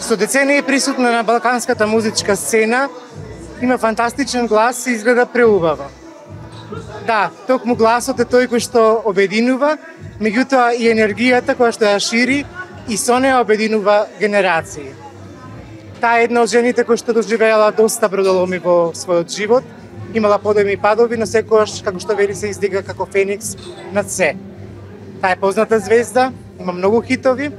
Со децении присутна на балканската музичка сцена, има фантастичен глас и изгледа преубаво. Да, токму гласот е тој кој што обединува, меѓутоа и енергијата која што ја шири и со неа обединува генерации. Таа е една од жените која што доживеала доста бродоломи во својот живот, имала подоми и падови, но секогаш, како што вели, се издига како феникс над се. Таа е позната звезда, има многу хитови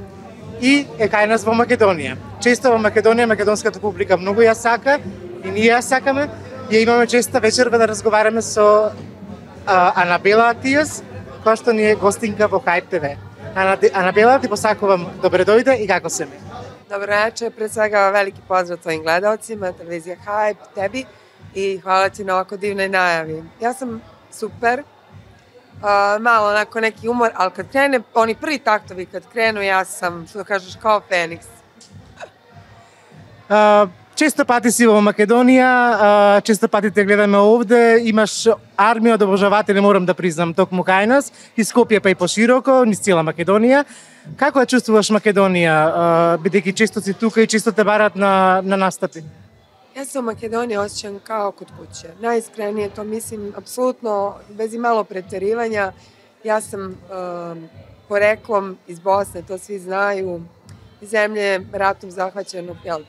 и е кај нас во Македонија. Често во Македонија, македонската публика многу ја сака и ние ја сакаме. Ја имаме честа вечерва да разговараме со Анабела Атијас, која што ни е гостинка во Хајп ТВ. Анабела, ти посакувам добре дојде и како се ми? Dobro večer, pre svega veliki pozdrav tvojim gledalcima, televizija Hype, tebi i hvala ti na ovako divnoj najavi. Ja sam super, malo onako neki umor, ali kad krene, oni prvi taktovi kad krenu, ja sam, što kažeš, kao Feniks. Често пати си во Македонија, често пати те гледаме овде, имаш армија од обожаватели, морам да признам, токму кај нас, и Скопје па и пошироко, низ цела Македонија. Како ја чувствуваш Македонија, бидејќи често си тука и често те барат на настапи? Ja se u Makedoniji osjećam kao kod kuće. Najiskrenije to mislim, apsolutno, bez i malo preterivanja. Ja sam poreklom iz Bosne, to svi znaju, iz zemlje ratom zahvaćenog, jel?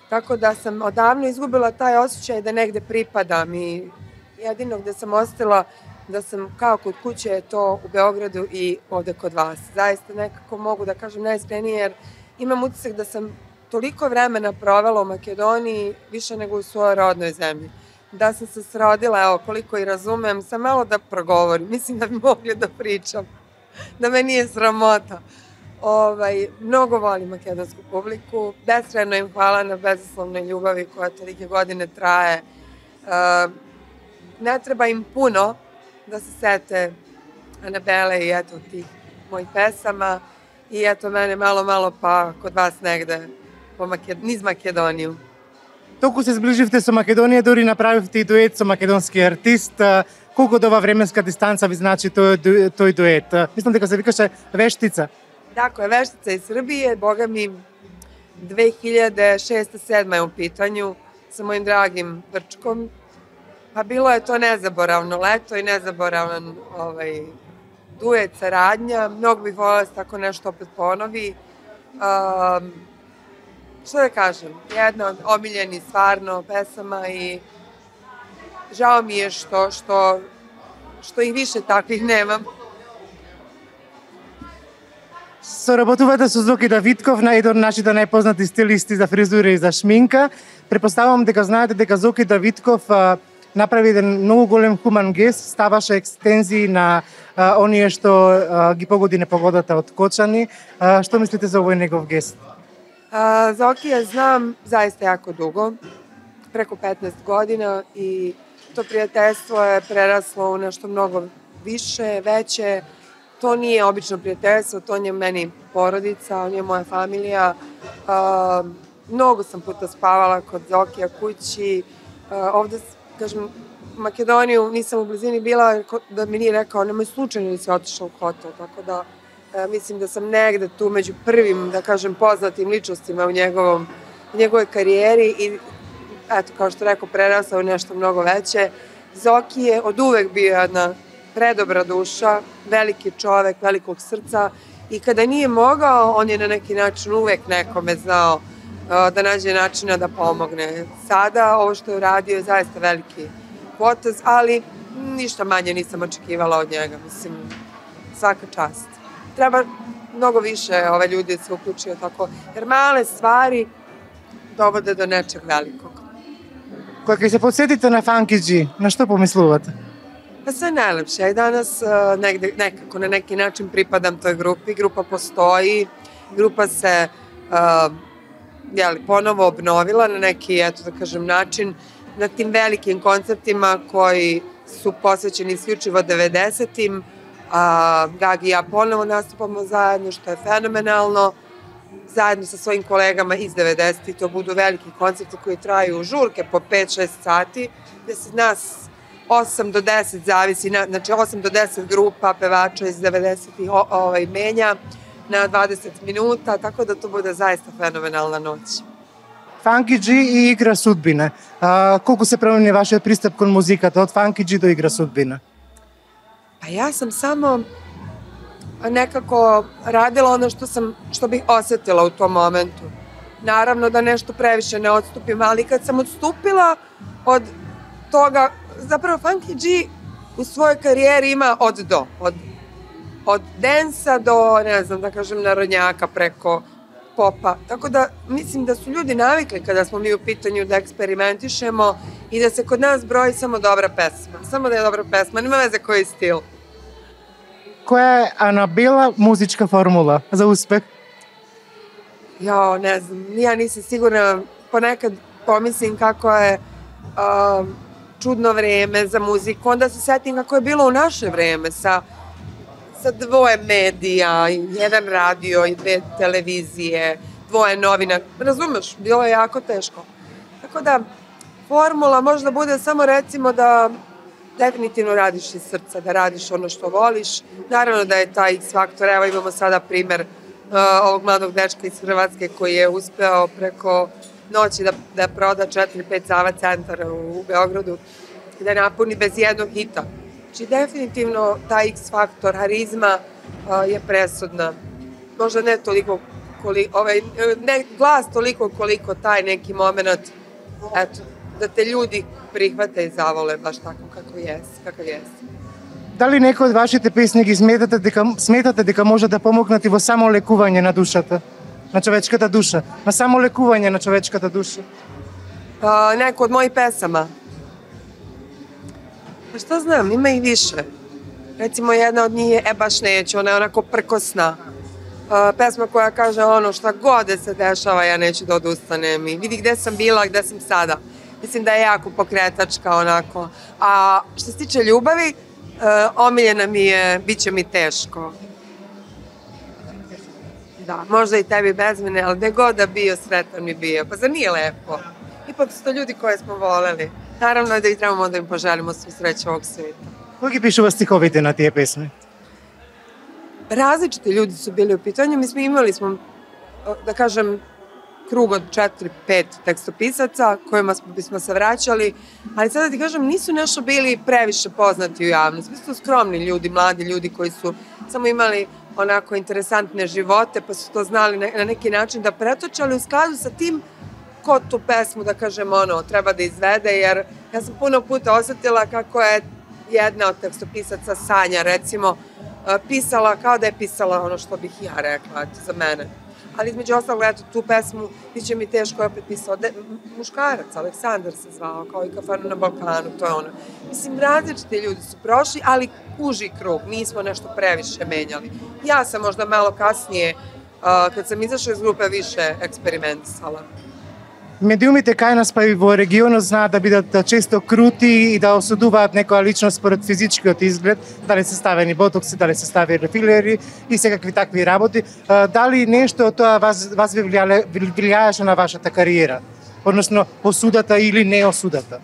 Tako da sam odavno izgubila taj osjećaj da negde pripadam i jedino gde sam ostala da sam kao kod kuće je to u Beogradu i ovde kod vas. Zaista nekako mogu da kažem najiskrenije jer imam utisak da sam toliko vremena provela u Makedoniji više nego u svojoj rodnoj zemlji. Da sam se srodila, evo koliko i razumem, sam malo da progovorim. Mislim da bi mogli da pričam, da me nije sramota. Mnogo volim makedonsku publiku, beskrajno im hvala na bezuslovnoj ljubavi koja tolike godine traje. Ne treba im puno da se sete Anabele i eto tih mojih pesama i eto mene malo pa kod vas negde niz Македонiju. Толку се зближивте со Македонија, дори направивте и дует со македонски артист. Колку од ова временска дистанца ви значи тој дует? Мислам дека се викаше Вештица. Tako je, Veštica iz Srbije, boga mi 2006-2007 je u pitanju sa mojim dragim Brčkom. Pa bilo je to nezaboravno leto i nezaboravan duet, saradnja. Mnogo bih voljela da se tako nešto opet ponovi. Što da kažem, jedna od omiljenih stvarno pesama i žao mi je što ih više takvih nemam. Соработувате со Зоки Давидков, еден од нашите најпознати стилисти за фризура и за шминка. Препоставувам дека знаете дека Зоки Давидков направи еден многу голем хуман гест, ставаше екстензии на оние што ги погоди непогодата од Кочани. Што мислите за овој негов гест? Zokija znam zaista jako dugo, preko 15 godina i to prijateljstvo je preraslo u nešto mnogo više, veće. To nije obično prijateljstvo, to je meni porodica, on je moja familija. Mnogo sam puta spavala kod Zokija kući. Ovde, kažem, u Makedoniju nisam u blizini bila da mi nije rekao nemoj slučajno ili si otišla u hotel, tako da mislim da sam negde tu među prvim, da kažem, poznatim ličnostima u njegovoj karijeri i eto, kao što rekao, prerasao u nešto mnogo veće. Zoki je od uvek bio jedna predobra duša, veliki čovek, velikog srca i kada nije mogao, on je na neki način uvek nekome znao da nađe načina da pomogne. Sada ovo što je uradio je zaista veliki potez, ali ništa manje nisam očekivala od njega, mislim, svaka čast. Treba mnogo više ove ljudi se uključio tako, jer male stvari dovode do nečeg velikog. Kога се подсетите на Фанкиџи, на што помислувате? Pa sve najlepše. I danas nekako na neki način pripadam toj grupi. Grupa postoji, grupa se ponovo obnovila na neki, eto da kažem, način na tim velikim koncertima koji su posvećeni isključivo 90-im. Gagi i ja ponovo nastupamo zajedno, što je fenomenalno. Zajedno sa svojim kolegama iz 90-ih. To budu veliki koncerti koji traju žurke po 5-6 sati, gde se nas 8 do 10 zavisi, znači 8 do 10 grupa pevača iz 90-ih menja na 20 minuta, tako da to bude zaista fenomenalna noć. Funky G i Igra sudbine. Колку се промени вашиот пристап кон музиката од Funky G до Igra sudbine? Pa ja sam samo nekako radila ono što bih osetila u tom momentu. Naravno da nešto previše ne odstupim, ali kad sam odstupila od toga, zapravo Funky G u svojoj karijeri ima od do. Od densa do, ne znam, da kažem, narodnjaka preko popa. Tako da mislim da su ljudi navikli kada smo mi u pitanju da eksperimentišemo i da se kod nas broji samo dobra pesma. Samo da je dobra pesma, nema veze koji stil. Која е Анабела музичка формула за успех? Ja, ne znam, ja nisam sigurna, ponekad pomislim kako je čudno vreme za muziku, onda se setim kako je bilo u naše vreme sa dvoje medija, jedan radio i dve televizije, dvoje novina, razumeš, bilo je jako teško. Tako da, formula možda bude samo recimo da definitivno radiš iz srca, da radiš ono što voliš. Naravno da je taj X faktor, evo imamo sada primer ovog mladog dečka iz Hrvatske koji je uspeo preko noći da proda 4-5 Sava centara u Beogradu i da napuni bez jednog hita. Znači definitivno taj X faktor, harizma je presudna. Možda ne toliko, ne glas toliko koliko taj neki moment, eto, da te ljudi prihvate i zavole baš tako kakav jesi. Дали некој од вашите песни ги сметате дека може да помогнат и во самолекување на душата, на човечката душа, на самолекување на човечката душа? Neko od mojih pesama? Pa šta znam, ima i više. Recimo jedna od njih je E baš neću, ona je onako prkosna. Pesma koja kaže ono šta god da se dešava, ja neću da odustanem i vidi gde sam bila, gde sam sada. Mislim da je jako pokretačka onako. A što se tiče ljubavi, omiljena mi je Biće mi teško. Da, možda i tebi bez mene, ali gde god da bio, sretan mi bio. Pa zar nije lepo? Ipak su to ljudi koje smo voleli. Naravno da i trebamo da im poželimo svu sreću ovog sveta. Кој ги пишува стиховите на тие песни? Različiti ljudi su bili u pitanju. Mi imali smo, da kažem, krug od 4-5 tekstopisaca kojima bismo se vraćali, ali sada ti kažem, nisu nešto bili previše poznati u javnosti. Mi su skromni ljudi, mladi ljudi koji su samo imali onako interesantne živote, pa su to znali na neki način da pretočali u skladu sa tim ko tu pesmu, da kažem, treba da izvede, jer ja sam puno puta osetila kako je jedna od tekstopisaca, Sanja, recimo, pisala kao da je pisala ono što bih ja rekla, za mene. Ali između ostalog, eto, tu pesmu Biće mi teško je opet pisao muškarac, Aleksandar se zvao, kao i Kafanu na Balkanu, to je ono. Mislim, različiti ljudi su prošli, ali uži krug, nismo nešto previše menjali. Ja sam možda malo kasnije, kad sam izašla iz grupe, više eksperimentisala. Медиумите кај нас па и во регионот знаат да бидат често крути и да осудуваат некоја личност според физичкиот изглед, дали се ставени ботокси, дали се ставени филери и секакви такви работи. Дали нешто од тоа вас ви влијаеше на вашата кариера? Односно, осудата или не осудата?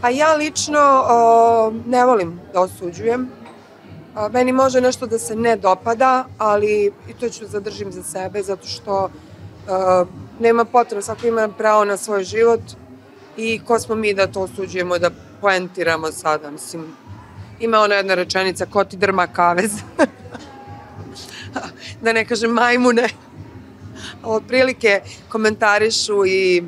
Pa ja lično ne volim da osuđujem. Meni može nešto da se ne dopada, ali i to ću zadržim za sebe, zato što nema potreba, svako ima pravo na svoj život i ko smo mi da to osuđujemo, da poentiramo sada, mislim. Ima ona jedna rečenica, ko ti drma kavez? Da ne kažem majmune. Otprilike komentarišu i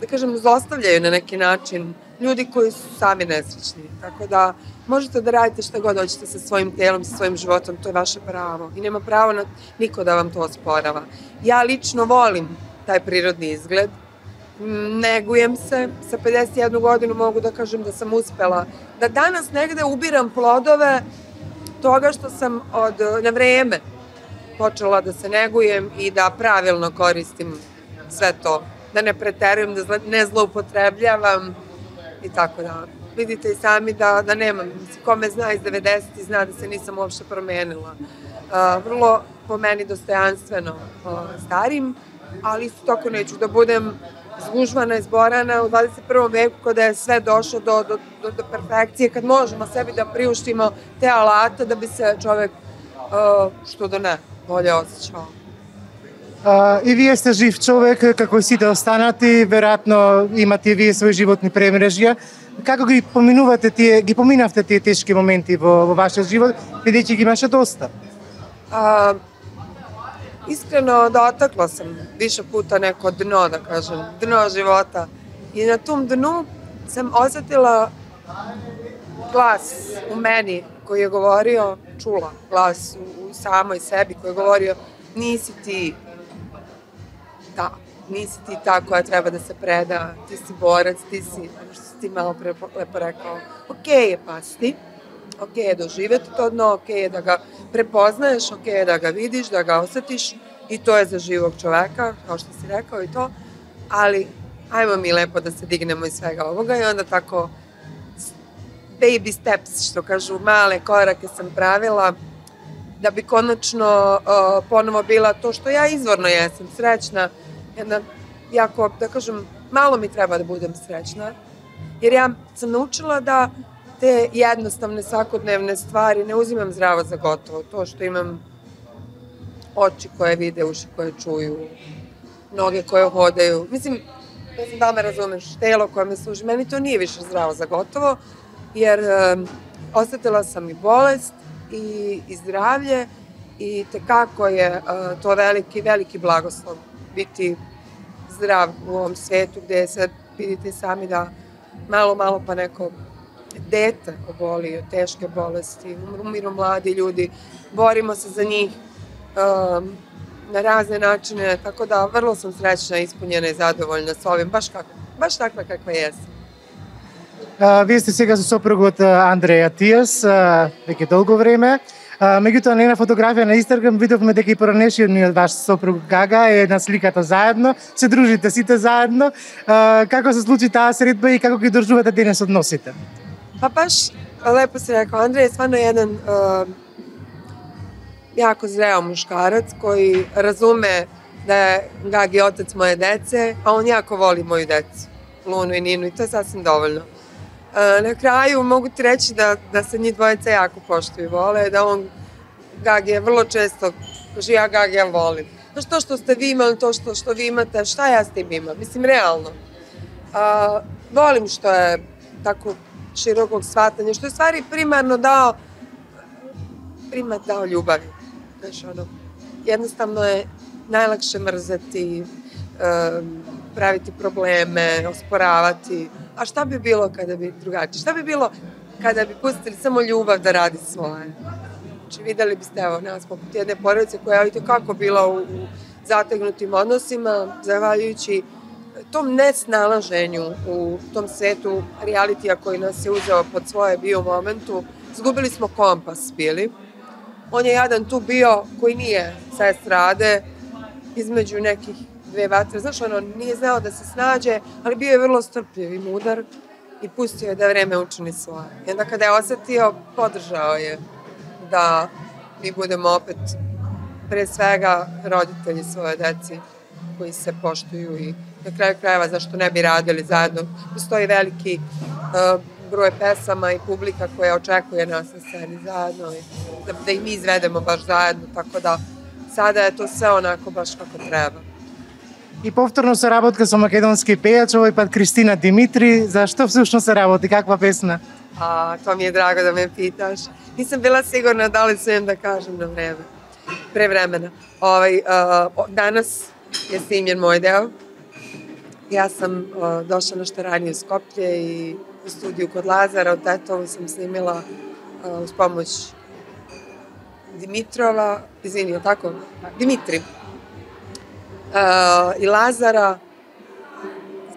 da kažem, zlostavljaju na neki način ljudi koji su sami nesrećni. Tako da možete da radite šta god hoćete sa svojim telom, sa svojim životom, to je vaše pravo. I nema pravo niko da vam to osporava. Ja lično volim taj prirodni izgled. Negujem se. Sa 51 godinu mogu da kažem da sam uspela da danas negde ubiram plodove toga što sam na vreme počela da se negujem i da pravilno koristim sve to. Da ne preterujem, da ne zloupotrebljavam i tako da. Vidite i sami da nemam, ko me zna iz 90-ih zna da se nisam uopšte promenila. Vrlo po meni dostojanstveno starim, ali isto tako neću da budem zgužvana, izborana u 21. veku kada je sve došlo do perfekcije, kad možemo sebi da priuštimo te alate da bi se čovek što da ne, bolje osjećao. И вие сте жив човек, како и сите останати, веројатно имате и вие своји животни премрежја. Како ги поминавте тие тешки моменти во вашиот живот, бидејќи ги имаше доста? Iskreno, dotakla sam više puta neko dno, da kažem, dno života. I na tom dnu sam osetila glas u meni koji je govorio, čula glas u samoj sebi koji je govorio nisi ti ta koja treba da se preda, ti si borac, ti si, ono što si ti malo pre lepo rekao, okej je pasti, okej je doživjeti to dno, okej je da ga prepoznaješ, okej je da ga vidiš, da ga osjetiš i to je za živog čoveka, kao što si rekao i to, ali ajmo mi lepo da se dignemo iz svega ovoga i onda tako baby steps, što kažu, male korake sam pravila da bi konačno ponovo bila to što ja izvorno jesam, srećna, jedna jako, da kažem, malo mi treba da budem srećna, jer ja sam naučila da te jednostavne svakodnevne stvari ne uzimam zdravo za gotovo. To što imam oči koje vide, uši koje čuju, noge koje hodaju. Mislim, ne znam da me razumeš, telo koje me služi, meni to nije više zdravo za gotovo, jer osetila sam i bolest i zdravlje i tekako je to veliki blagoslov biti zdrav u ovom svetu gde sad vidite sami da malo pa neko dete oboli od teške bolesti, umiru mladi ljudi, borimo se za njih na razne načine, tako da vrlo sam srećna, ispunjena i zadovoljna s ovim, baš takva kakva jesam. Вие сте сега со сопругот Андреј Атијас, веќе долго време. Меѓутоа, на една фотографија на Инстаграм видовме дека и поранешниот ваш сопруг Гага е на сликата заедно, се дружите сите заедно. Како се случи таа средба и како ги држувате денес односите? Pa baš lepo si rekao, Andrej je stvarno jedan jako zreo muškarac koji razume da je Gagi otac moje dece, a on jako voli moju decu, Lunu i Ninu, i to je sasvim dovoljno. Na kraju mogu ti reći da se njih dvojica jako poštuju i vole, da on Gagija vrlo često kaže ja Gagija volim. Znaš, to što ste vi imali, to što vi imate, šta ja s tim imam? Mislim, realno. Volim što je tako širokog shvatanja, što je stvari primarno dao ljubavi. Znaš, jednostavno je najlakše mrzeti, praviti probleme, osporavati. A šta bi bilo kada bi drugačije? Šta bi bilo kada bi pustili samo ljubav da radi svoje? Znači, videli biste, evo, nas poput jedne porodice koja je kako bila u zategnutim odnosima, zahvaljujući tom nesnalaženju u tom svetu realitija koji nas je uzeo pod svoje bio momentu. Izgubili smo kompas bili. On je jadan tu bio koji nije sestra Ade, između nekih dve vatre. Znaš, nije znao da se snađe, ali bio je vrlo strpljiv i mudar i pustio je da vreme učini svoje. I onda kada je osetio, podržao je da mi budemo opet pre svega roditelji svoje deci koji se poštuju i na kraju krajeva zašto ne bi radili zajedno. Postoji veliki broj pesama i publika koja očekuje nas na sceni zajedno i da ih mi izvedemo baš zajedno, tako da sada je to sve onako baš kako treba. И повторно соработка со македонски пејач, овој пат Кристина Димитри. За што всушност се работи? Каква песна? To mi je drago da me pitaš. Nisam bila sigurna da li smijem da kažem na vreme. Pre vremena. Danas je snimljen moj deo. Ja sam došla na štaranju iz Skoplje i u studiju kod Lazara, od Tetovu sam snimila uz pomoć Dimitrova, izvini, je tako? Dimitri. I Lazara.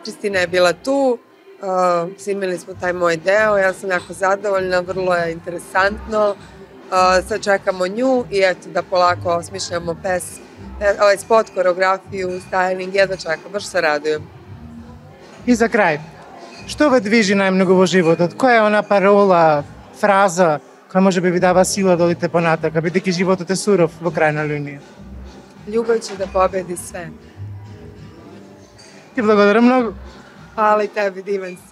Kristina je bila tu, snimili smo taj moj deo, ja sam jako zadovoljna, vrlo je interesantno. Sad čekamo nju i eto da polako osmišljamo ovaj spot, koreografiju, styling, jedva čekam, baš se radujem. И за крај, што ве движи најмногу во животот? Која е она парола, фраза која може би ви дава сила да одите понатака, бидејќи животот е суров во крајна линија? Ljubav će da pobedi sve. Ти благодарам многу. Hvala i tebi, divan si.